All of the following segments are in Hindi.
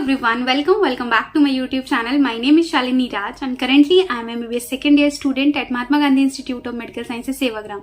everyone, welcome back to my YouTube channel. My name is Shalini Raj and currently I am MBBS second year student at Mahatma Gandhi Institute of Medical Sciences Sevagram.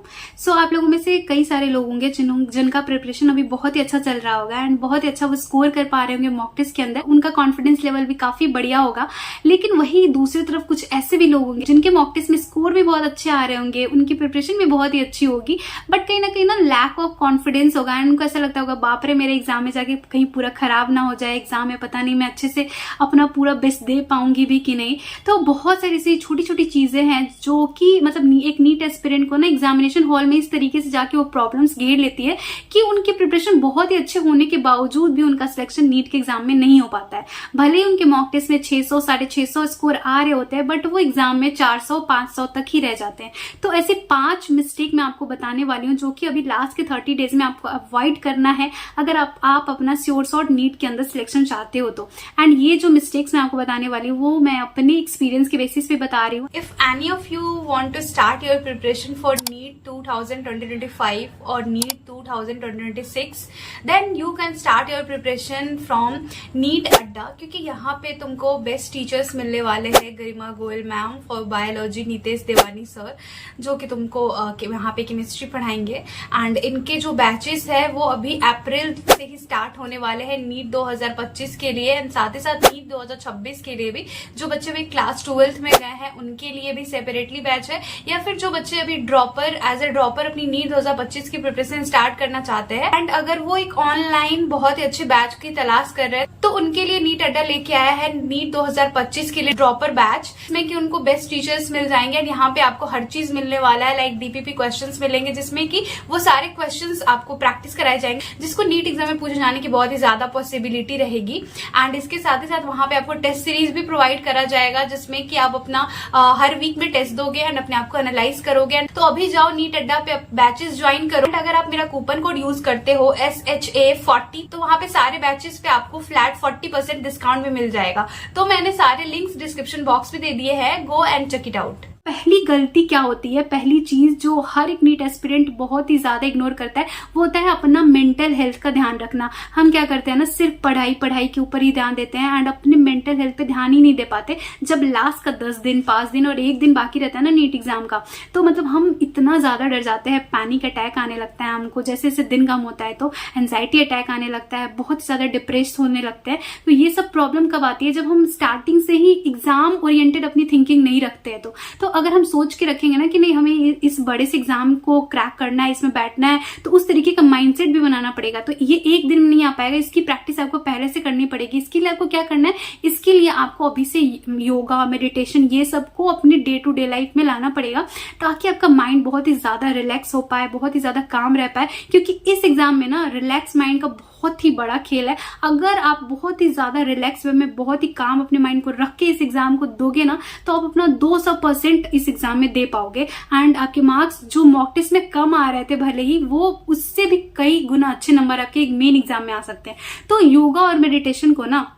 आप लोगों में से कई सारे लोग होंगे जिनका प्रिपरेशन अभी बहुत ही अच्छा चल रहा होगा एंड बहुत ही अच्छा वो स्कोर कर पा रहे होंगे मॉक टेस्ट के अंदर, उनका कॉन्फिडेंस लेवल भी काफी बढ़िया होगा। लेकिन वही दूसरी तरफ कुछ ऐसे भी लोग होंगे जिनके मॉक टेस्ट में स्कोर भी बहुत अच्छे आ रहे होंगे, उनकी प्रिपरेशन भी बहुत ही अच्छी होगी, बट कहीं ना लैक ऑफ कॉन्फिडेंस होगा एंड उनको ऐसा लगता होगा बाप रे मेरे एग्जाम में जाके कहीं पूरा खराब ना हो जाए, एग्जाम में पता नहीं मैं अच्छे से अपना पूरा बेस्ट दे पाऊंगी भी कि नहीं। तो बहुत सारी ऐसी छोटी छोटी चीजें हैं जो कि मतलब एक नीट एस्पिरेंट को ना एग्जामिनेशन हॉल में इस तरीके से जाके वो प्रॉब्लम्स घेर लेती है कि उनके प्रिपरेशन बहुत ही अच्छे होने के बावजूद भी उनका सिलेक्शन नीट के एग्जाम में नहीं हो पाता है। भले ही उनके मॉक टेस्ट में 600 650 स्कोर आ रहे होते हैं, बट वो एग्जाम में 400 500 तक ही रह जाते हैं। तो ऐसे 5 मिस्टेक मैं आपको बताने वाली हूँ जो कि अभी लास्ट के 30 डेज में आपको अवॉइड करना है अगर आप अपना श्योर शॉट नीट के अंदर सिलेक्शन चाहते हो तो। एंड ये जो मिस्टेक्स मैं आपको बताने वाली हूँ वो मैं अपने एक्सपीरियंस के बेसिस पे बता रही हूँ। If any of you want to start your preparation for NEET 2025 और NEET 2026 then you can start your preparation from NEET Adda, क्योंकि यहाँ पे तुमको बेस्ट टीचर्स मिलने वाले हैं। Garima Goyal ma'am for biology, Nitesh Devani sir जो कि तुमको यहाँ पे केमिस्ट्री पढ़ाएंगे एंड इनके जो बैचेस है वो अभी अप्रैल से ही स्टार्ट होने वाले हैं नीट 2025 के लिए एंड साथ ही साथ नीट 2026 के लिए भी। जो बच्चे अभी क्लास 12th में गए हैं उनके लिए भी सेपरेटली बैच है, या फिर जो बच्चे अभी एज ए ड्रॉपर अपनी नीट 2025 की प्रिपरेशन स्टार्ट करना चाहते हैं एंड अगर वो एक ऑनलाइन बहुत ही अच्छे बैच की तलाश कर रहे हैं तो उनके लिए नीट अड्डा लेके आया है नीट 2025 के लिए ड्रॉपर बैच, जिसमें कि उनको बेस्ट टीचर्स मिल जाएंगे एंड यहाँ पे आपको हर चीज मिलने वाला है। लाइक डीपीपी क्वेश्चंस मिलेंगे जिसमें कि वो सारे क्वेश्चंस आपको प्रैक्टिस कराए जाएंगे, जिसको नीट एग्जाम में पूछे जाने की बहुत ही ज्यादा पॉसिबिलिटी रहेगी। एंड इसके साथ ही साथ वहां पे आपको टेस्ट सीरीज भी प्रोवाइड करा जाएगा जिसमें कि आप अपना हर वीक में टेस्ट दोगे एंड अपने आप को एनालाइज करोगे। तो अभी जाओ नीट अड्डा पे बैचेस ज्वाइन करो। अगर आप मेरा कूपन कोड यूज करते हो SHA40 तो वहां पे सारे बैचेस पे आपको फ्लैट 40% डिस्काउंट भी मिल जाएगा। तो मैंने सारे लिंक्स डिस्क्रिप्शन बॉक्स में दे दिए हैं, go and check it out. पहली गलती क्या होती है, पहली चीज जो हर एक नीट एस्पिरेंट बहुत ही ज्यादा इग्नोर करता है वो होता है अपना मेंटल हेल्थ का ध्यान रखना। हम क्या करते हैं ना, सिर्फ पढ़ाई के ऊपर ही ध्यान देते हैं एंड अपने मेंटल हेल्थ पे ध्यान ही नहीं दे पाते। जब लास्ट का 10 दिन 5 दिन और 1 दिन बाकी रहता है ना नीट एग्जाम का, तो मतलब हम इतना ज्यादा डर जाते हैं, पैनिक अटैक आने लगता है हमको। जैसे जैसे दिन कम होता है तो एंजाइटी अटैक आने लगता है, बहुत ज्यादा डिप्रेस होने लगते हैं। तो ये सब प्रॉब्लम कब आती है, जब हम स्टार्टिंग से ही एग्जाम ओरिएंटेड अपनी थिंकिंग नहीं रखते हैं। तो अगर हम सोच के रखेंगे ना कि नहीं हमें इस बड़े से एग्जाम को क्रैक करना है, इसमें बैठना है, तो उस तरीके का माइंडसेट भी बनाना पड़ेगा। तो ये एक दिन में नहीं आ पाएगा, इसकी प्रैक्टिस आपको पहले से करनी पड़ेगी। इसके लिए आपको क्या करना है, इसके लिए आपको अभी से योगा, मेडिटेशन ये सब को अपनी डे टू डे लाइफ में लाना पड़ेगा ताकि आपका माइंड बहुत ही ज्यादा रिलैक्स हो पाए, बहुत ही ज्यादा काम रह पाए। क्योंकि इस एग्जाम में ना रिलैक्स माइंड का बहुत ही बड़ा खेल है। अगर आप बहुत ही ज्यादा रिलैक्स वे में बहुत ही काम अपने माइंड को रख के इस एग्जाम को दोगे ना तो आप अपना 200% इस एग्जाम में दे पाओगे एंड आपके मार्क्स जो मॉक टेस्ट में कम आ रहे थे भले ही, वो उससे भी कई गुना अच्छे नंबर आपके एक मेन एग्जाम में आ सकते हैं। तो योगा और मेडिटेशन को ना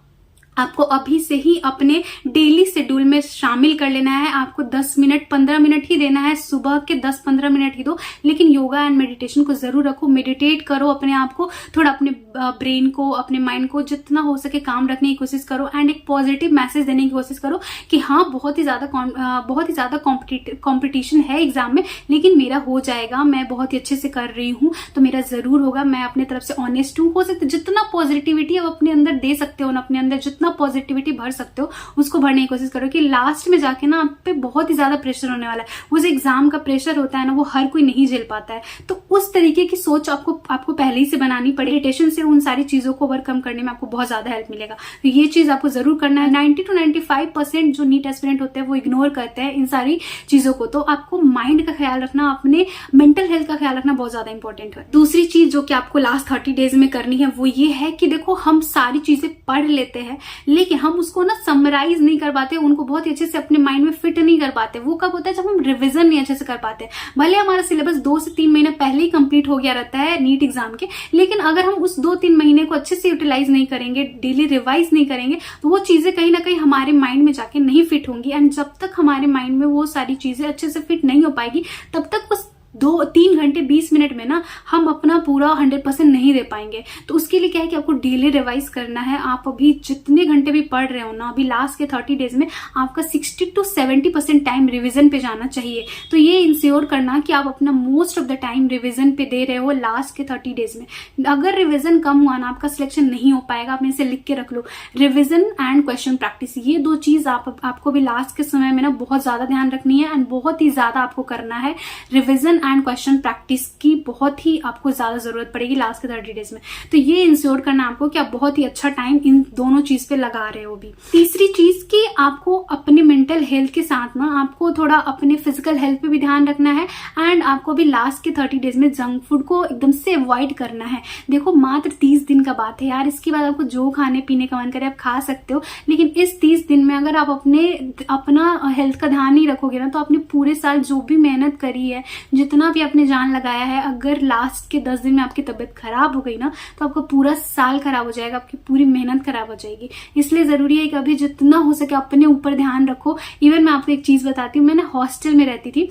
आपको अभी से ही अपने डेली शेड्यूल में शामिल कर लेना है। आपको 10 मिनट 15 मिनट ही देना है, सुबह के 10-15 मिनट ही दो, लेकिन योगा एंड मेडिटेशन को जरूर रखो। मेडिटेट करो, अपने आप को थोड़ा, अपने ब्रेन को, अपने माइंड को जितना हो सके काम रखने की कोशिश करो एंड एक पॉजिटिव मैसेज देने की कोशिश करो कि हाँ बहुत ही ज्यादा कॉम्पिटिशन है एग्जाम में, लेकिन मेरा हो जाएगा, मैं बहुत ही अच्छे से कर रही हूँ तो मेरा जरूर होगा। मैं अपने तरफ से ऑनेस्ट हूँ। हो सकता है जितना पॉजिटिविटी आप अपने अंदर दे सकते हो ना, अपने अंदर जितना पॉजिटिविटी भर सकते हो उसको भरने की कोशिश करो कि लास्ट में जाके ना आप पे बहुत ही ज्यादा प्रेशर होने वाला है। वो जो एग्जाम का प्रेशर होता है ना वो हर कोई नहीं झेल पाता है। तो उस तरीके की सोच आपको पहले ही से बनानी पड़ेगी। मेडिटेशन से उन सारी चीजों को ओवरकम करने में आपको बहुत ज्यादा हेल्प मिलेगा। तो ये चीज आपको जरूर करना है। 90 to 95% जो नीट एस्पिरेंट होते हैं वो इग्नोर करते हैं इन सारी चीजों को। तो आपको माइंड का ख्याल रखना, अपने मेंटल हेल्थ का ख्याल रखना बहुत ज्यादा इंपॉर्टेंट है। दूसरी चीज जो कि आपको लास्ट 30 डेज में करनी है वो ये है कि देखो हम सारी चीजें पढ़ लेते हैं लेकिन हम उसको ना समराइज नहीं कर पाते, उनको बहुत ही अच्छे से अपने माइंड में फिट नहीं कर पाते। वो कब होता है, जब हम रिवीजन नहीं अच्छे से कर पाते। भले हमारा सिलेबस 2 से 3 महीने पहले ही कंप्लीट हो गया रहता है नीट एग्जाम के, लेकिन अगर हम उस 2-3 महीने को अच्छे से यूटिलाइज नहीं करेंगे, डेली रिवाइज नहीं करेंगे, तो वो चीजें कहीं ना कहीं हमारे माइंड में जाके नहीं फिट होंगी एंड जब तक हमारे माइंड में वो सारी चीजें अच्छे से फिट नहीं हो पाएगी तब तक उस 2-3 घंटे 20 मिनट में ना हम अपना पूरा 100% नहीं दे पाएंगे। तो उसके लिए क्या है कि आपको डेली रिवाइज करना है। आप अभी जितने घंटे भी पढ़ रहे हो ना, अभी लास्ट के 30 डेज में आपका 60 to 70% टाइम रिविजन पे जाना चाहिए। तो ये इंश्योर करना कि आप अपना most of the time revision पे दे रहे हो लास्ट के 30 डेज में। अगर रिविजन कम हुआ ना, आपका सिलेक्शन नहीं हो पाएगा। आपने इसे लिख के रख लो, रिविजन एंड क्वेश्चन प्रैक्टिस, ये 2 चीज आपको भी लास्ट के समय में ना बहुत ज्यादा ध्यान रखनी है एंड बहुत ही ज्यादा आपको करना है। रिविजन एंड क्वेश्चन प्रैक्टिस की बहुत ही आपको ज्यादा जरूरत पड़ेगी लास्ट के 30 डेज में। तो ये इंश्योर करना आपको कि आप बहुत ही अच्छा टाइम इन दोनों चीज पे लगा रहे हो भी। तीसरी चीज कि आपको अपने मेंटल हेल्थ के साथ ना आपको थोड़ा अपने फिजिकल हेल्थ पे भी ध्यान रखना है एंड आपको भी लास्ट के 30 डेज में जंक फूड को एकदम से अवॉइड करना है। देखो मात्र 30 दिन का बात है यार, इसके बाद आपको जो खाने पीने का मन करे आप खा सकते हो, लेकिन इस 30 दिन में अगर आप अपना हेल्थ का ध्यान नहीं रखोगे ना, तो आपने पूरे साल जो भी मेहनत करी है, जितना भी आपने जान लगाया है, अगर लास्ट के 10 दिन में आपकी तबीयत खराब हो गई ना, तो आपका पूरा साल खराब हो जाएगा, आपकी पूरी मेहनत खराब हो जाएगी। इसलिए जरूरी है कि अभी जितना हो सके अपने ऊपर ध्यान रखो। इवन मैं आपको एक चीज बताती हूँ, मैंने हॉस्टल में रहती थी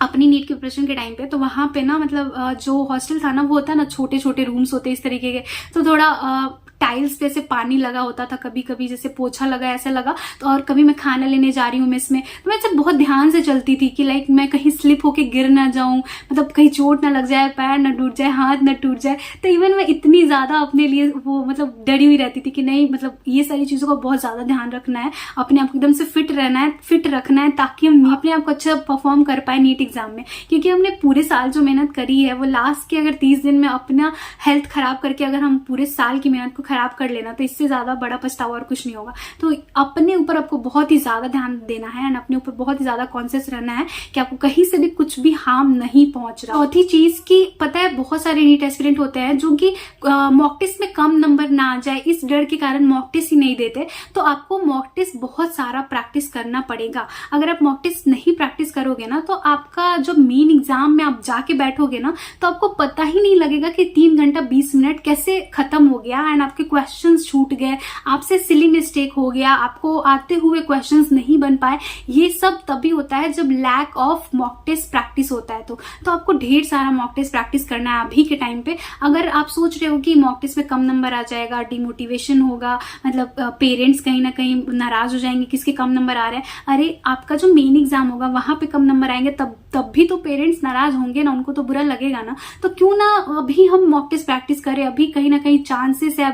अपनी नीट की प्रिपरेशन के टाइम पे। तो वहां पे ना मतलब जो हॉस्टल था ना, वो होता है ना छोटे छोटे रूम्स होते इस तरीके के, तो थोड़ा टाइल्स पे से पानी लगा होता था, कभी कभी जैसे पोछा लगा ऐसा लगा। तो और कभी मैं खाना लेने जा रही हूँ मेस में, तो मैं सब बहुत ध्यान से चलती थी कि लाइक मैं कहीं स्लिप होके गिर ना जाऊं, मतलब कहीं चोट ना लग जाए, पैर ना टूट जाए, हाथ ना टूट जाए। तो इवन मैं इतनी ज्यादा अपने लिए वो मतलब डरी हुई रहती थी कि नहीं, मतलब ये सारी चीजों का बहुत ज्यादा ध्यान रखना है, अपने आप को एकदम से फिट रहना है, फिट रखना है, ताकि हम अपने आप को अच्छा परफॉर्म कर पाए नीट एग्जाम में। क्योंकि हमने पूरे साल जो मेहनत करी है, वो लास्ट के अगर 30 दिन में अपना हेल्थ खराब करके अगर हम पूरे साल की मेहनत को खराब कर लेना, तो इससे ज्यादा बड़ा पछतावा और कुछ नहीं होगा। तो अपने ऊपर आपको बहुत ही ज्यादा ध्यान देना है एंड अपने ऊपर बहुत ही ज्यादा कॉन्शियस रहना है कि आपको कहीं से भी कुछ भी हार्म नहीं पहुंच रहा। चौथी चीज की पता है, बहुत सारे नीट एस्पिरेंट होते हैं जो कि मॉक टेस्ट में कम नंबर ना आ जाए, इस डर के कारण मॉक टेस्ट ही नहीं देते। तो आपको मॉक टेस्ट बहुत सारा प्रैक्टिस करना पड़ेगा। अगर आप मॉक टेस्ट नहीं प्रैक्टिस करोगे ना, तो आपका जो मेन एग्जाम में आप जाके बैठोगे ना, तो आपको पता ही नहीं लगेगा कि 3 घंटा 20 मिनट कैसे खत्म हो गया एंड आपके क्वेश्चन छूट गए, आपसे सिली मिस्टेक हो गया, आपको आते हुए क्वेश्चंस नहीं बन पाए। ये सब तभी होता है जब lack of mock test practice होता है। तो आपको ढेर सारा मॉक टेस्ट प्रैक्टिस करना है अभी के टाइम पे। अगर आप सोच रहे हो कि मॉक टेस्ट में कम नंबर आ जाएगा, डिमोटिवेशन होगा, मतलब पेरेंट्स कहीं ना कहीं नाराज हो जाएंगे किसके कम नंबर आ रहे हैं, अरे आपका जो मेन एग्जाम होगा वहां पे कम नंबर आएंगे, तब भी तो पेरेंट्स नाराज होंगे ना, उनको तो बुरा लगेगा ना। तो क्यों ना अभी हम मॉक टेस्ट प्रैक्टिस करें, अभी कहीं ना कहीं चांसेस है,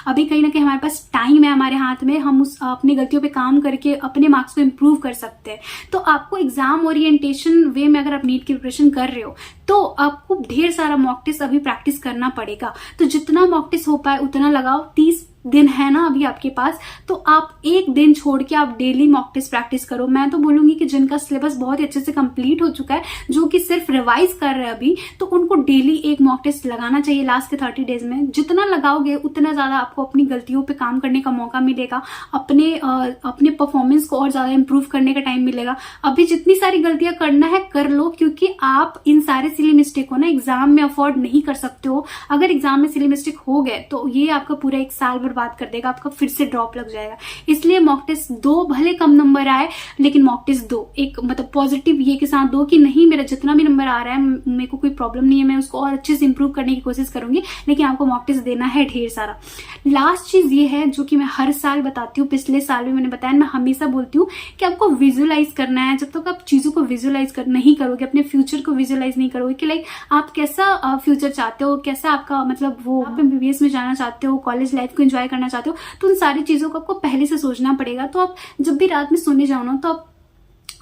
अभी कहीं ना कहीं हमारे पास टाइम है हमारे हाथ में, हम उस अपनी गलतियों पे काम करके अपने मार्क्स को इम्प्रूव कर सकते हैं। तो आपको एग्जाम ओरिएंटेशन वे में अगर आप नीट की प्रिपरेशन कर रहे हो, तो आपको ढेर सारा मॉक टेस्ट अभी प्रैक्टिस करना पड़ेगा। तो जितना मॉक टेस्ट हो पाए उतना लगाओ। 30 दिन है ना अभी आपके पास, तो आप एक दिन छोड़ के आप डेली मॉक टेस्ट प्रैक्टिस करो। मैं तो बोलूंगी कि जिनका सिलेबस बहुत ही अच्छे से कंप्लीट हो चुका है, जो कि सिर्फ रिवाइज कर रहे हैं अभी, तो उनको डेली एक मॉक टेस्ट लगाना चाहिए लास्ट के 30 डेज में। जितना लगाओगे उतना ज्यादा आपको अपनी गलतियों पे काम करने का मौका मिलेगा, अपने परफॉर्मेंस को और ज्यादा इंप्रूव करने का टाइम मिलेगा। अभी जितनी सारी गलतियां करना है कर लो, क्योंकि आप इन सारे सिली मिस्टेक को ना एग्जाम में अफोर्ड नहीं कर सकते हो। अगर एग्जाम में सिली मिस्टेक हो गए तो ये आपका पूरा एक साल बात कर देगा, आपका फिर से ड्रॉप लग जाएगा। इसलिए मॉक टेस्ट दो, भले कम नंबर आए लेकिन मॉक टेस्ट दो, एक मतलब पॉजिटिव ये के साथ दो कि नहीं मेरा जितना भी नंबर आ रहा है मेरे को कोई प्रॉब्लम नहीं है, मैं उसको और अच्छे से इंप्रूव करने की कोशिश करूंगी, लेकिन आपको मॉक टेस्ट देना है ढेर सारा। लास्ट चीज ये है जो कि मैं हर साल बताती हूँ, पिछले साल भी मैंने बताया, मैं हमेशा बोलती हूँ कि आपको विजुअलाइज करना है। जब तक आप चीजों को विजुअलाइज नहीं करोगे, अपने फ्यूचर को विजुअलाइज नहीं करोगे कि लाइक आप कैसा फ्यूचर चाहते हो, कैसा आपका मतलब वो आप एमबीबीएस में जाना चाहते हो, कॉलेज लाइफ को एंजॉय करना चाहते हो, तो उन सारी चीजों को आपको पहले से सोचना पड़ेगा। तो आप जब भी रात में सोने जाओ ना, तो आप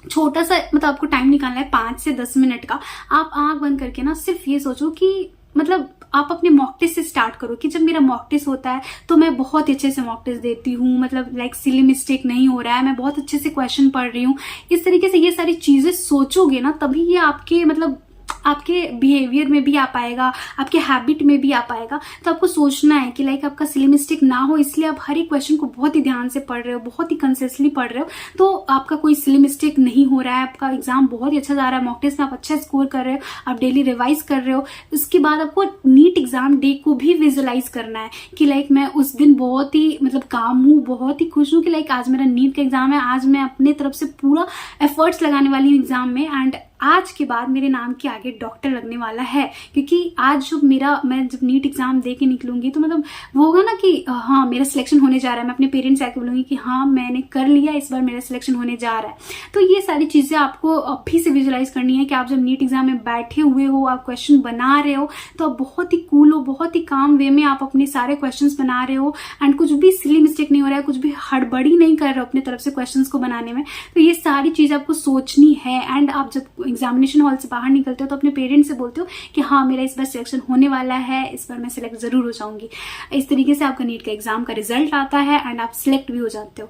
छोटा सा मतलब आपको टाइम निकालना है 5 से 10 मिनट का। आप आंख बंद करके ना सिर्फ ये सोचो कि मतलब आप अपने मॉक टेस्ट से स्टार्ट करो कि जब मेरा मॉक टेस्ट होता है तो मैं बहुत अच्छे से मॉक टेस्ट देती हूँ, मतलब लाइक सिली मिस्टेक नहीं हो रहा है, मैं बहुत अच्छे से क्वेश्चन पढ़ रही हूँ। इस तरीके से ये सारी चीजें सोचोगे ना, तभी ये आपके मतलब आपके बिहेवियर में भी आ पाएगा, आपके हैबिट में भी आ पाएगा। तो आपको सोचना है कि लाइक आपका सिली मिस्टेक ना हो, इसलिए आप हर एक क्वेश्चन को बहुत ही ध्यान से पढ़ रहे हो, बहुत ही कंसिस्टेंटली पढ़ रहे हो, तो आपका कोई सिली मिस्टेक नहीं हो रहा है, आपका एग्जाम बहुत ही अच्छा जा रहा है, मॉक टेस्ट में आप अच्छा स्कोर कर रहे हो, आप डेली रिवाइज कर रहे हो। उसके बाद आपको नीट एग्जाम डे को भी विजुअलाइज करना है कि लाइक मैं उस दिन बहुत ही मतलब काम हूँ, बहुत ही खुश हूँ कि लाइक आज मेरा नीट का एग्जाम है, आज मैं अपने तरफ से पूरा एफर्ट्स लगाने वाली हूँ एग्जाम में, एंड आज के बाद मेरे नाम के आगे डॉक्टर लगने वाला है, क्योंकि आज जो मैं जब नीट एग्जाम दे के निकलूंगी तो मतलब वो होगा ना कि हाँ मेरा सिलेक्शन होने जा रहा है, मैं अपने पेरेंट्स से आके बोलूंगी कि हाँ मैंने कर लिया, इस बार मेरा सिलेक्शन होने जा रहा है। तो ये सारी चीजें आपको अभी से विजुलाइज करनी है कि आप जब नीट एग्जाम में बैठे हुए हो, आप क्वेश्चन बना रहे हो, तो आप बहुत ही कूल हो, बहुत ही काम वे में आप अपने सारे क्वेश्चन बना रहे हो एंड कुछ भी सिली मिस्टेक नहीं हो रहा है, कुछ भी हड़बड़ी नहीं कर रहे हो अपने तरफ से क्वेश्चन को बनाने में। तो ये सारी चीज आपको सोचनी है एंड आप जब एग्जामिनेशन हॉल से बाहर निकलते हो तो अपने पेरेंट्स से बोलते हो कि हाँ मेरा इस बार सिलेक्शन होने वाला है, इस बार मैं सिलेक्ट जरूर हो जाऊंगी। इस तरीके से आपका नीट का एग्जाम का रिजल्ट आता है एंड आप सिलेक्ट भी हो जाते हो।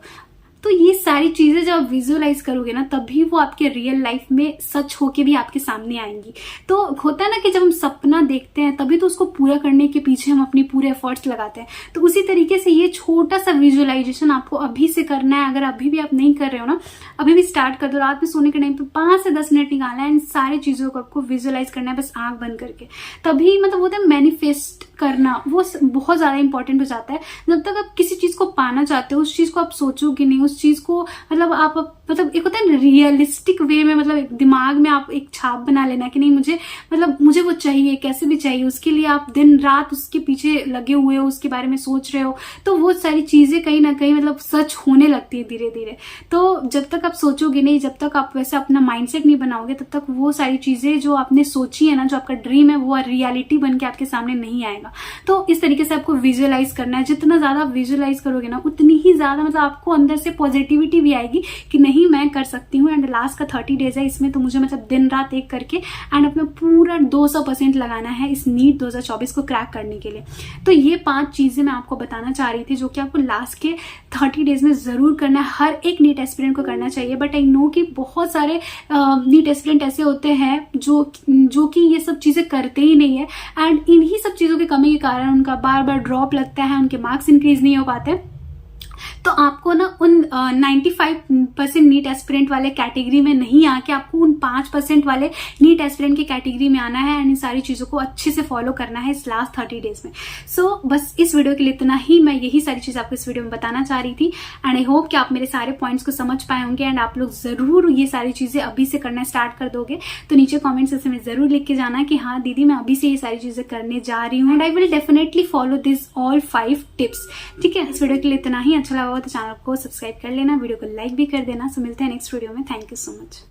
तो ये सारी चीजें जब आप विजुअलाइज करोगे ना तभी वो आपके रियल लाइफ में सच होके भी आपके सामने आएंगी। तो होता है ना कि जब हम सपना देखते हैं तभी तो उसको पूरा करने के पीछे हम अपनी पूरे एफर्ट्स लगाते हैं। तो उसी तरीके से ये छोटा सा विजुअलाइजेशन आपको अभी से करना है। अगर अभी भी आप नहीं कर रहे हो ना, अभी भी स्टार्ट कर दो। रात में सोने के टाइम पे 5 से 10 मिनट निकालना है एंड सारी चीजों को आपको विजुअलाइज करना है, बस आंख बंद करके। तभी मतलब होता है मैनिफेस्ट करना, वो बहुत ज्यादा इंपॉर्टेंट हो जाता है। जब तक आप किसी चीज को पाना चाहते हो उस चीज को आप सोचोगे नहीं, उस चीज को मतलब आप मतलब एक होता है रियलिस्टिक वे में, मतलब दिमाग में आप एक छाप बना लेना कि नहीं मुझे वो चाहिए, कैसे भी चाहिए। उसके लिए आप दिन रात उसके पीछे लगे हुए हो, उसके बारे में सोच रहे हो, तो वो सारी चीजें कहीं ना कहीं मतलब सच होने लगती है धीरे धीरे। तो जब तक आप सोचोगे नहीं, जब तक आप वैसे अपना माइंडसेट नहीं बनाओगे, तब तक वो सारी चीजें जो आपने सोची है ना, जो आपका ड्रीम है, वो रियलिटी बन के आपके सामने नहीं आएगा। तो इस तरीके से आपको विजुअलाइज करना है। जितना ज्यादा विजुअलाइज करोगे ना उतनी ही ज्यादा मतलब आपको अंदर से पॉजिटिविटी भी आएगी कि नहीं मैं कर सकती हूँ। एंड लास्ट का 30 डेज है, इसमें तो मुझे मतलब दिन रात एक करके एंड अपना पूरा 200% लगाना है इस नीट 2024 को क्रैक करने के लिए। तो ये 5 चीजें मैं आपको बताना चाह रही थी जो कि आपको लास्ट के 30 डेज में जरूर करना है। हर एक नीट एस्पिरेंट को करना चाहिए, बट आई नो कि बहुत सारे नीट एस्पिरेंट ऐसे होते हैं जो कि ये सब चीजें करते ही नहीं है एंड इन्हीं सब चीजों की कमी के कारण उनका बार बार ड्रॉप लगता है, उनके मार्क्स इंक्रीज नहीं हो पाते। तो आपको ना उन 95% नीट एस्पिरेंट वाले कैटेगरी में नहीं आके आपको उन 5% वाले नीट एस्पिरेंट की कैटेगरी में आना है एंड इन सारी चीजों को अच्छे से फॉलो करना है इस लास्ट 30 डेज में। सो बस इस वीडियो के लिए इतना ही। मैं यही सारी चीज आपको इस वीडियो में बताना चाह रही थी एंड आई होप कि आप मेरे सारे पॉइंट्स को समझ पाए होंगे एंड आप लोग जरूर ये सारी चीजें अभी से करना स्टार्ट कर दोगे। तो नीचे कॉमेंट सेक्शन में जरूर लिख के जाना कि हाँ दीदी मैं अभी से ये सारी चीजें करने जा रही हूँ and I will definitely follow this all 5 tips. ठीक है, इस वीडियो के लिए इतना ही। अच्छा लगा तो चैनल को सब्सक्राइब कर लेना, वीडियो को लाइक भी कर देना। सो मिलते हैं नेक्स्ट वीडियो में। Thank you so much.